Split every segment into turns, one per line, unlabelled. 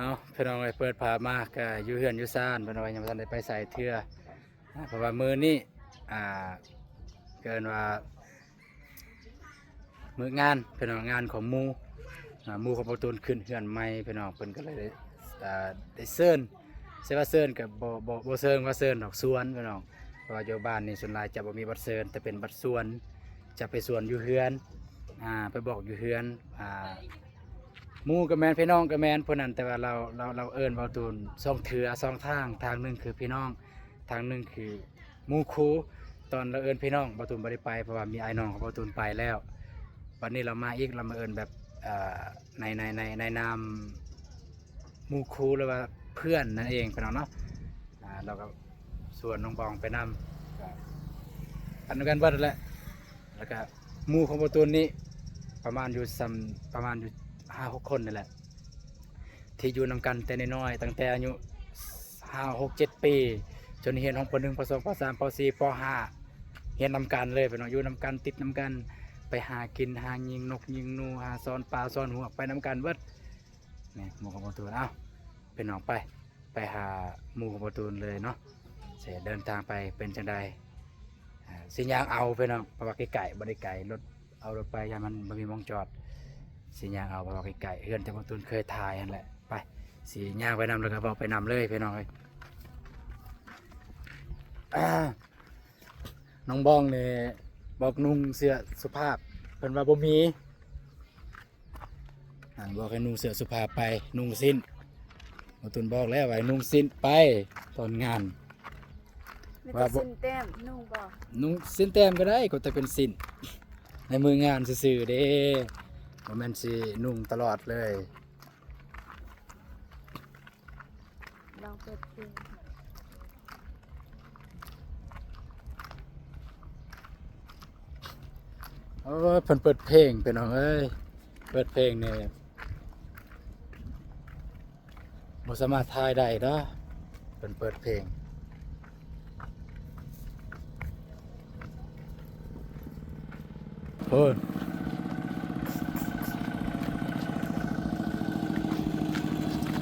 เอาพี่น้องไปเปิดภาพมาก็อยู่เฮือนอยู่ซ่านพี่น้องยังบ่ทันได้ไปใส่เทื่อเพราะว่ามื้อนี้อ่าเกินว่ามื้องานพี่น้องงานของหมู่ของประตูนขึ้นเฮือนใหม่พี่น้องเพิ่นก็เลยได้เชิญใช่ว่าเชิญก็บ่เชิญว่าเชิญดอกสวนพี่น้องเพราะว่าอยู่บ้านนี่ส่วนหลายจะบ่มีบัตรเชิญแต่เป็นบัตรสวนจะไปสวนอยู่เฮือนไปบอกอยู่เฮือนหมู่กับแมนพี่น้องกับแมนพวกนั้นแต่ว่าเราเอิ้นเบาตูนสองเถือสองทางหนึงคือพี่น้องทางหนึงคือหมู่ครูตอนเราเอิ้นพี่น้องเบาตูนบ่ได้ไปเพราะว่ามีไอ้น้องของเบาตูนไปแล้ววันนี้เรามาอีกเรามาเอิ้นแบบในนามหมู่ครูหรือว่าเพื่อนนั่นเองพี่น้องเนาะเราก็ส่วนน้องบองไปนำอันเดียวกันเบิดแหละแล้วก็หมู่ของเบาตูนนี้ประมาณอยู่5-6 คนนี่แหละที่อยู่นำกันแต่น้อยๆตั้งแต่อายุ5-6-7 ปีจนเรียนของป .1 ป .2 ป .3 ป .4 ป .5 เรียนนำกันเลยไปน้องอยู่นำกันติดนำกันไปหากินหายิงนกยิงนูหาซ่อนปลาซ่อนหัวไปนำกันเบิดนี่หมู่ของประตูนเป็นน้องไปหาหมู่ของประตูนเลยเนาะเสร็จเดินทางไปเป็นจังใดสิยางเอาไปน้องเพราะว่าไกลๆบ่ได้ไกลรถเอารถไปยามมันบ่มีหม้องจอดสีย่างเอาไปบอกไก่เฮือนแต่บางตุนเคยถ่ายนั่นแหละไปสีย่างไปนำเลยครับบอกไปนำเลยพี่น้องเลยน้องบ้องเนี่ยบอกนุ่งเสื้อสุภาพเป็นว่าบ่มีบอกให้นุ่งเสื้อสุภาพไปนุ่งสิ้นบางตุนบอกแล้วไว้นุ่งสิ้นไปตอนงาน
ว่าสิ้นแต้มนุ่งบอก
นุ่งสิ้นแต้มก็ได้ก็แต่เป็นสิ้นในมืองานซื่อๆเด้บ่แม่นสินุ่งตลอดเลย
ลองเปิดเพลง
เพิ่นเปิดเพลงเป็นน้องเอ้ยเปิดเพลงนี่บ่สามารถทายได้เนาะเพิ่นเปิดเพลงโอ้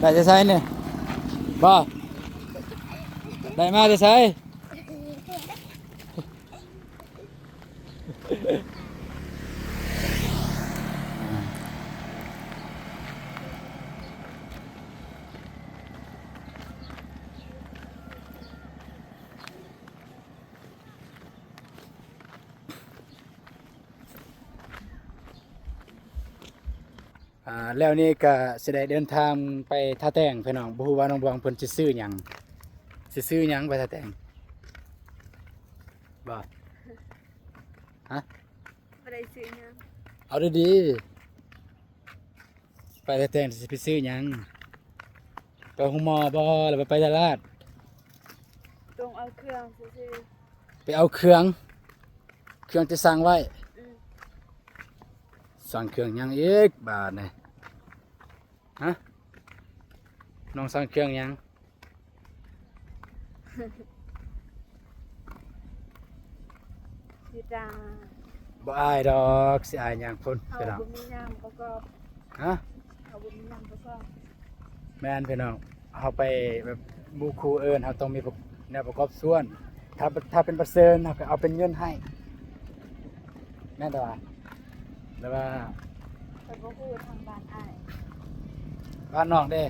ได้จะใช้เนี่ยบ่ได้มาจะใช้แล้วนี่ก็สิได้เดินทางไปท่าแต้งพี่น้องบ่ฮู้ว่าน้องบวงเพิ่นสิซื้อหยังไปท่าแต้งบ่ฮะ
บ่ได้ซื้อหยัง
เอาดีๆไปท่าแต้งสิไปซื้อหยังไปโรงหมอบ่หรือว่าไปตลาด
ต้องเอาเครื่องซื้อ
ไปเอาเครื่องจะสั่งไว้สั่งเครื่องหยังอีกบาทนี่ฮะน้องสั่งเครื่องหยัง
สิจ้า
บ่อายดอกสิอายหยังพุ่น
เอา
พี่น้อง
บ่มีน้ำประกอบ
ฮะ
เอาบ่มีน้ำประกอบ
แม่นพี่น้องเฮาไปแบบหมู่ครูเอิ้นเฮาต้องมีแนวประกอบส่วนถ้าเป็นเปอร์เซ็นต์เฮาก็เอาเป็นเงินให้แม่นแต่ว่าแล้วว่า
เพิ่นบ่ฮู้ทางบ้านอ้าย
บ้านนอกเด้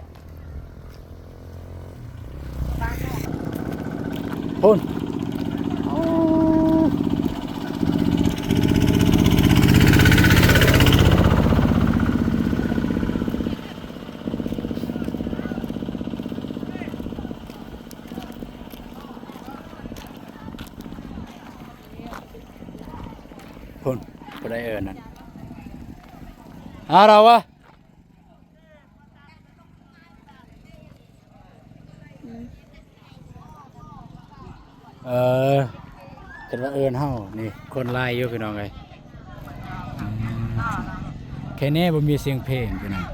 บ้านนอก
พุ่นพุ่นบ่ได้เอิ้นนั่นเราวะคิดว่าเอิ้นเฮานี่คนไล่อยู่พี่น้องเอ้ยแค่นี้บ่มีเสียงเพลงพี่น้อง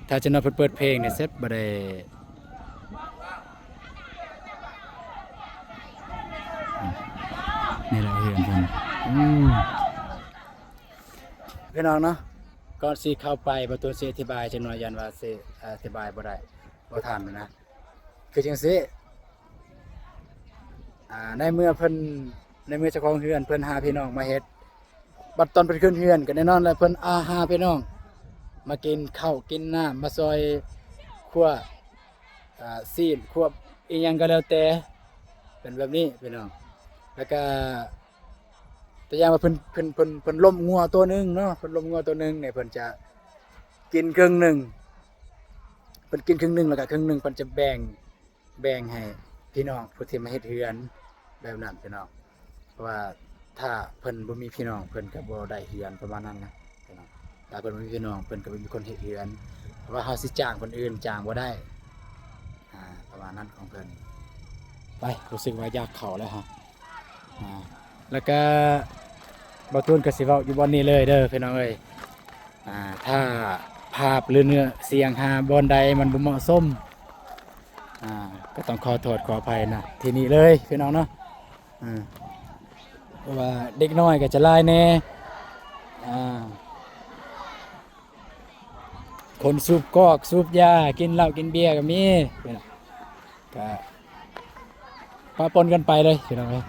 ถ้าจะนอนเปิดเพลงเนี่ยเสร็จบ่ได้นี่แหละเฮือนเพิ่นพี่น้องเนาะ ก่อนสิเข้าไปบ่ตูนสิอธิบายจักหน่อยยันว่าสิอธิบายบ่ได้บ่ทันนะคือจังซี่ในเมื่อเพิ่นในเมื่อเจ้าของเฮือนเพิ่นหาพี่น้องมาเฮ็ดบัดตอนเพิ่นขึ้นเฮือนก็แน่นอนแล้วเพิ่นหาพี่น้องมากินข้าวกินน้ำมาซอยครัวซีนครัวอีหยังก็แล้วแต่เป็นแบบนี้พี่น้องแล้วก็แต่อย่างว่าเพิ่นล้มงัวตัวหนึงเนาะเพิ่นล้มงัวตัวหนึงเนี่ยเพิ่นจะกินครึ่งหนึงเพิ่นกินครึ่งหนึงแล้วก็ครึ่งหนึงเพิ่นจะแบ่งให้พี่น้องผู้ที่มาเฮ็ดเฮือนแบบนั้นพี่น้องเพราะว่าถ้าเพิ่นบ่มีพี่น้องเพิ่นก็บ่ได้เฮือนประมาณนั้นนะพี่น้องถ้าเพิ่นบ่มีพี่น้องเพิ่นก็บ่มีคนเฮ็ดเฮือนเพราะว่าเฮาสิจ้างคนอื่นจ้างบ่ได้ประมาณนั้นของเพิ่นไปรู้สึกว่าอยากเข้าแล้วฮะแล้วก็บ่ตูนก็สิเว้าอยู่บ่อนนี้เลยเด้อพี่น้องเอ้ยถ้าภาพหรือเนื้อเสียงหาบ่อนใดมันบ่เหมาะสมก็ต้องขอโทษขออภัยนะที่นี่เลยพี่น้องเนาะเพราะว่าเด็กน้อยก็จะลายแน่คนสูบกอกสูบยากินเหล้ากินเบียร์ก็มีก็ปะปนกันไปเลยพี่น้องเอ้ย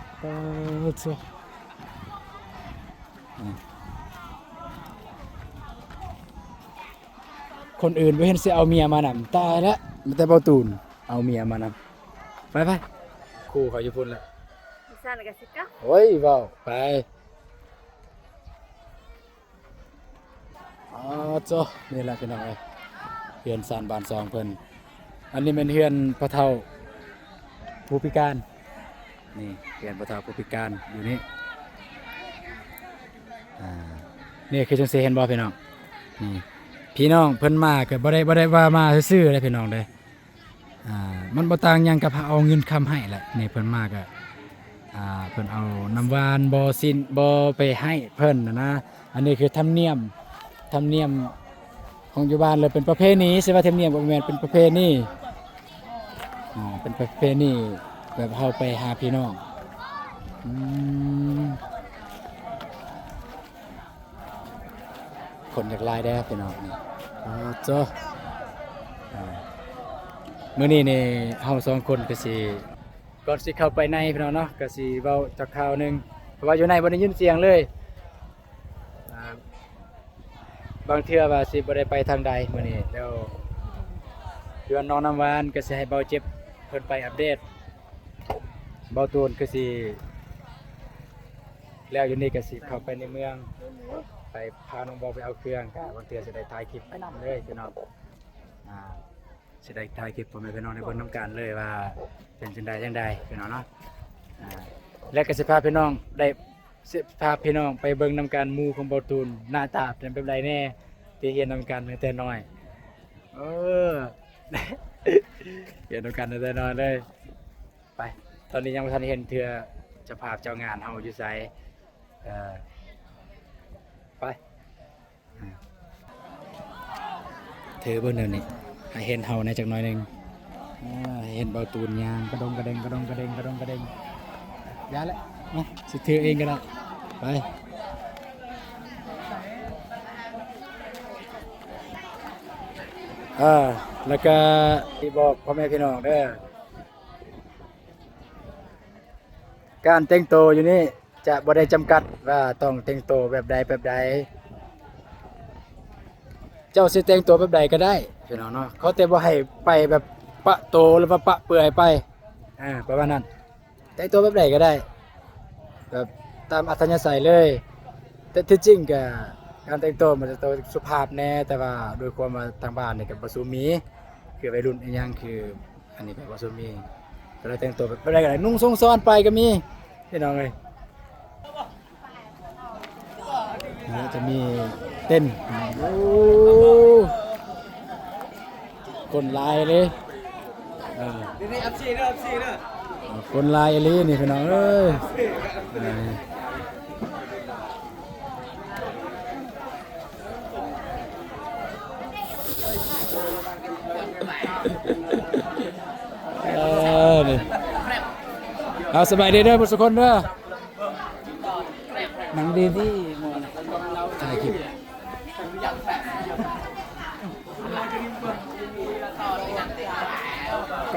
คนอื่นบ่เห็นสิเอาเมียมานำตายแล้วมีแต่เบาตูนเอาเมียมานำไปครูเขาอยู่พุ่นแล้ว
ดิฉันก็สิกะ
โอ้ยเว้าไปจ้ะนี่แหละพี่น้องเอ้ยเฮือนซานบ้านซองเพิ่นอันนี้เป็นเฮือนพ่อเฒ่าผู้พิการนี่เฮือนพ่อเฒ่าผู้พิการอยู่นี่นี่คือจังซี่เห็นบ่พี่น้องนี่พี่น้องเพิ่นมาก็บ่ได้ว่ามาซื่อๆเลยพี่น้องเด้มันบ่ต่างหยังกับเอาเงินคำให้แหละนี่เพิ่นมาก็เพิ่นเอาน้ำหวานบ่สิ้นบ่ไปให้เพิ่นนะอันนี้คือธรรมเนียมของอยู่บ้านเลยเป็นประเพณีใช่ว่าธรรมเนียมบ่แม่นเป็นประเพณีเป็นประเพณีแบบเฮาไปหาพี่น้องคนอยากลายได้พี่น้องนี่จ้ะมื้อนี้นี่เฮาสองคนก็สิก่อนสิเข้าไปในพี่น้องเนาะก็สิเว้าจักข่าวนึงเพราะว่าอยู่ในบ่ได้ยินเสียงเลยบางเทื่อว่าสิบ่ได้ไปทางใดมื้อนี้แล้วเพื่อนน้องน้ำหวานก็สิให้เบาเจ็บเพิ่นไปอัปเดตเบาตูนก็สิแล้วอยู่นี่ก็สิเข้าไปในเมืองไปพาน้องบอไปเอาเครื่องก็บางเทื่อสิได้ถ่ายคลิปไปนำเลยพี่น้องสิได้ถ่ายคลิปผมให้พี่น้องได้เบิ่งนำกันเลยว่าเป็นจังใดพี่น้องเนาะและก็สิพาพี่น้องได้สิพาพี่น้องไปเบิ่งนำกันหมู่ของเบาตูนหน้าตาเป็นแบบใดแน่ที่เรียนนำกันตั้งแต่น้อยเรียนนำกันตั้งแต่น้อยเลยไปตอนนี้ยังบ่ทันเห็นเทื่อเจ้าภาพเจ้างานเฮาอยู่ไสไปเธอเบิ่งเดี๋ยวนี้ให้เห็นเฮาในจักหน่อยหนึงเห็นเบาตูนยางกระดงยาแล้วสิถือเองก็ได้ไปแล้วก็ที่บอกพ่อแม่พี่น้องเด้อการแต่งตัวอยู่นี่จะบ่ได้จำกัดว่าต้องแต่งตัวแบบใดเจ้าสิแต่งตัวแบบใดก็ได้พี่น้องเนาะเขาแต่บ่ให้ไปแบบปะโตหรือว่าปะเปื่อยไปประมาณนั้นแต่งตัวแบบใดก็ได้แบบตามอัธยาศัยเลยแต่ที่จริงก็การแต่งตัวมันจะตัวสุภาพแน่แต่ว่าโดยความมาทางบ้านนี่ก็บ่สูมีคือวัยรุ่นอีหยังคืออันนี้ก็บ่สูมีก็เลยแต่งตัวแบบใดก็ได้นุ่งทรงซ้อนไปก็มีพี่น้องเอ้ยนี่จะมีเต้นโอ้คนลายเลยนี่อัพซีเด้อคนลายเลยนี่พี่น้องเอ้ยนี่เอาสบายดีเด้อทุกคนเด้อหนังดีที่ถ่ายคลิป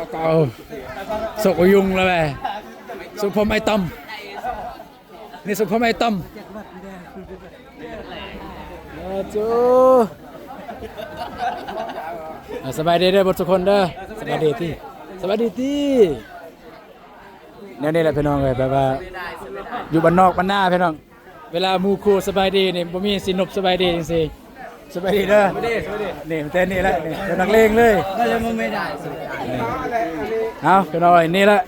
เอาสกยุงแล้วแหละสุพรรณไอต้อมนี่สุพรรณไอต้อมจูสบายดีเด้อบทุกคนเด้อสบายดีที่สบายดีที่เนี่ยนี่แหละพี่น้องเลยแบบว่าอยู่บ้านนอกบ้านหน้าพี่น้องเวลาหมู่คู่สบายดีนี่บ่มีสินบสบายดีจังซี่สบายดีเด้อนี่เต้นนี่แหละนี่เป็นนักเลงเลยก็ยังไม่ได้เอาพี่น้องนี่แหละ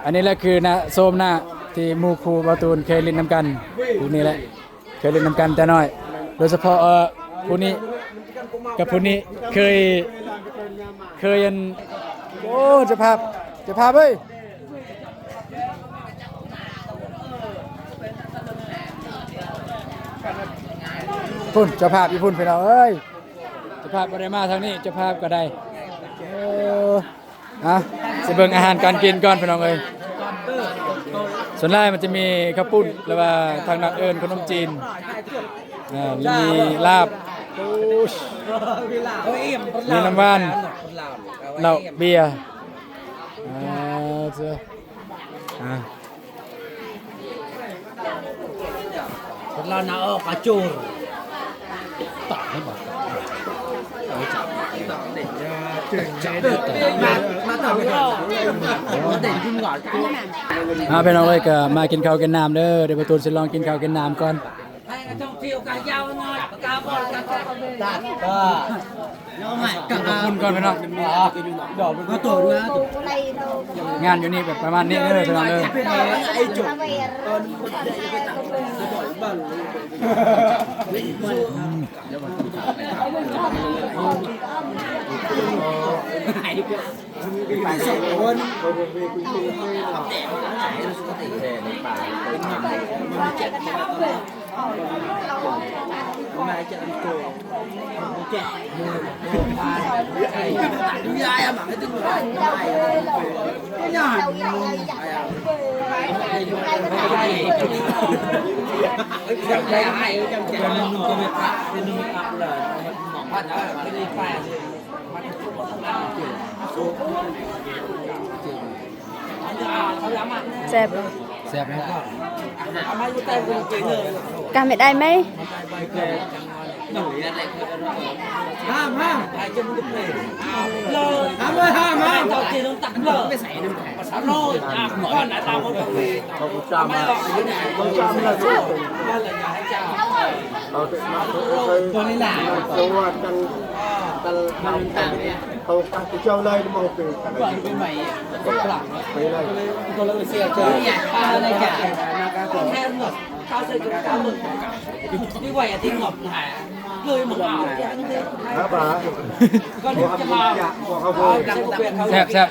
อันนี้แหละคือนะโซมหน้าที่หมู่คู่บาตูนเคยเล่นน้ำกันผู้นี้แหละเคยเล่นน้ำกันแต่น้อยโดยเฉพาะผู้นี้กับผู้นี้เคยยันโอ้จะพาเฮ้ยพุ่นเจ้าภาพอีพุ่นไปเราเอ้ยเจ้าภาพก็ได้มาทางนี้เจ้าภาพก็ได้สิเบิ่งอาหารการกินก่อนพี่น้องเอ้ยส่วนแรกมันจะมีข้าวปุ้นแล้วว่าทางนักเอิญขนมจีนมีลาบมีน้ำหวานเหล้าเบียร์
เราหน้าออกกระจูรต่อให้บอกมาต่อไปก่อนเด่นขึ้นก่อน
พี่น้องเอ้ยก็มากินข้าวกินน้ำเด้อเดี๋ยวประตูสิลองกินข้าวกินน้ำก่อน
ให้ท่องเที่ยวกันยาวหน่อยกาบอลกันก็น้องใหม่กับ
คุณก่อนพี่น้อง
ดอกก็ตัวด้วย
งานอยู่นี่แบบประมาณนี้เด้อพี่น้องเด้อ
ไอ้จุกไปสองคนมาจะอันโกแกะดูยายอ่ะหมักให้ตึ้งเลยไม่ยากได้ให้จำแจกนุ่มก็ไม่พักเป็นนุ่มพักเลยหมองพัดนะไม่ได้แปล
แซ่บ
แซ่บนะ
การไม่ได้ไหม
ห้ามไอ้จะมึงจะเปย์เลยห้ามเราจีต้องตักเลยไม่ใส่น้ำแข็งโรยก้อนหน้าตาเขาต้องเลยเขาจำมาเขาจำมาชื่อนั่นแหละอย่าให้เจ้าตัวนี้แหละ
ตัวกันเขาเจ้าเลยมองเป็น
ก่อนเป็นใหม่ก็กลับไปเลยตัวเราเสียเจอใหญ่ปลาอะไรใหญ่แค่หมดข้าวเสร็จก็หมดนี่ไหวอาทิตย์หมดหายเลยหมดอ่าว
ครับป๋า
ก็จะมา
แซ่บ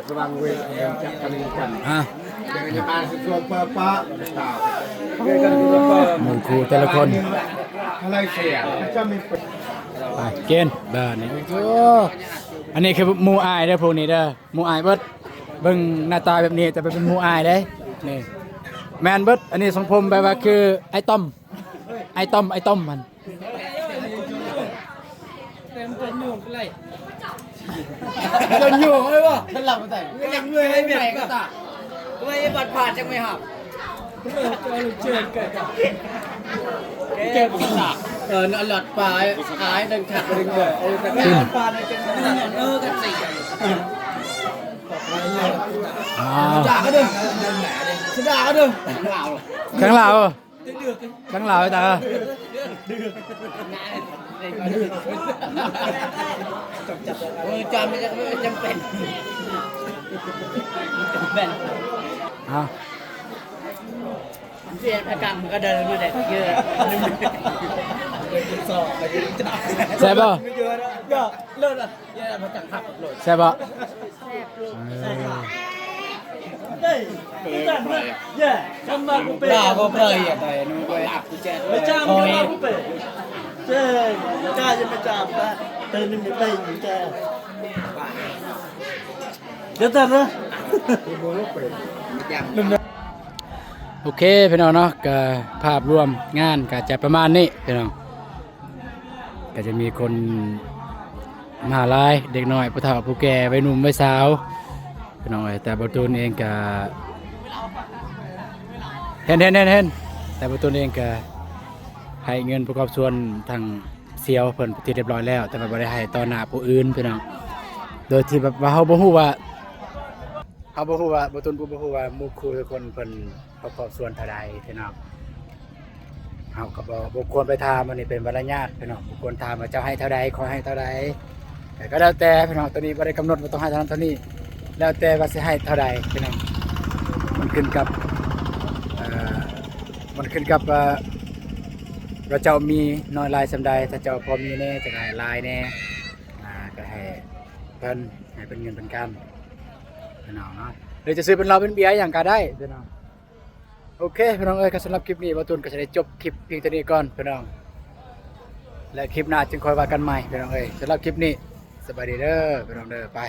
สว่างเวทจับกันเป็นมาสุดยอดป้า
หมู่คู่แต่ละคน
อะไรเสียจะมี
ไปเกณฑ์บ้านนี่อันนี้คือหมู่อายเด้อพวกนี้เด้อหมู่อายเบิดเบิ่งหน้าตาแบบนี้แต่เป็นหมู่อายเด้นี่แมนเบิดอันนี้ทรงผมแปลว่าคือไอ้ต้อมมัน
จนอยู่เลยวะฉันหลับมาแต่ยังเมื่อยให้เบียดก็ตาไม่บัดผ่านจังไม่หับเชิญเกิดเก็บตาหลอดปลายขายดังขัดดึงเลยแต่ไม่หลอดปลายในจังกันสี่ด่าก็ดึงด่าก็ดึง
ข้างหลังตา
จำไม่จำเป็นเสียประกันก็เดินมาแต่เยอะสอบไป
แซ่บป่ะ
ก็เลิศอ่ะเยอะมาจากขับรถ
แซ่บป่ะ
Sama aku pe. Dah aku pe ya pai nu ko aku chat. Macam aku pe. Cek, ka je macam apa. Tên ni pe ni cha. Jatanนะ
โอเคพี่น้องเนาะก็ภาพรวมงานก็จะประมาณนี้พี่น้องก็จะมีคน มหาลัยเด็กน้อยผู้เฒ่าผู้แก่วัยหนุ่มวัยสาวพี่น้องเอ้ยแต่บ่ตูนเองก็เห็นแต่บ่ตูนเองก็ให้เงินประกอบส่วนทางเสียวเพิ่นที่เรียบร้อยแล้วแต่ว่าบ่ได้ให้ต่อหน้าผู้อื่นพี่น้องโดยที่แบบว่าเฮาบ่ฮู้ว่าบ่ตูนบ่ฮู้ว่าหมู่ครูทุกคนเพิ่นประกอบส่วนเท่าใดพี่น้องเฮาก็บ่ควรไปถามอันนี้เป็นมารยาทพี่น้องบ่ควรถามว่าเจ้าให้เท่าใดขอให้เท่าใดแต่ก็แล้วแต่พี่น้องตอนนี้บ่ได้กำหนดว่าต้องให้เท่านั้นเท่านี้แล้วแต่ว่าสิให้เท่าใดพี่น้องมันขึ้นกับว่าเจ้ามีน้อยหลายสำใดถ้าเจ้าพอมีแน่จะให้หลายแน่ก็ให้เพิ่นให้เป็นเงินเป็นคำพี่น้องเนาะหรือจะซื้อเป็นเราเป็นเบียร์อย่างก็ได้พี่น้องโอเคพี่น้องเอ้ยก็สำหรับคลิปนี้บ่ตูนก็จะได้จบคลิปเพียงเท่านี้ก่อนพี่น้องและคลิปหน้าจึงค่อยว่ากันใหม่พี่น้องเอ้ยสำหรับคลิปนี้สบายดีเด้อพี่น้องเด้อไป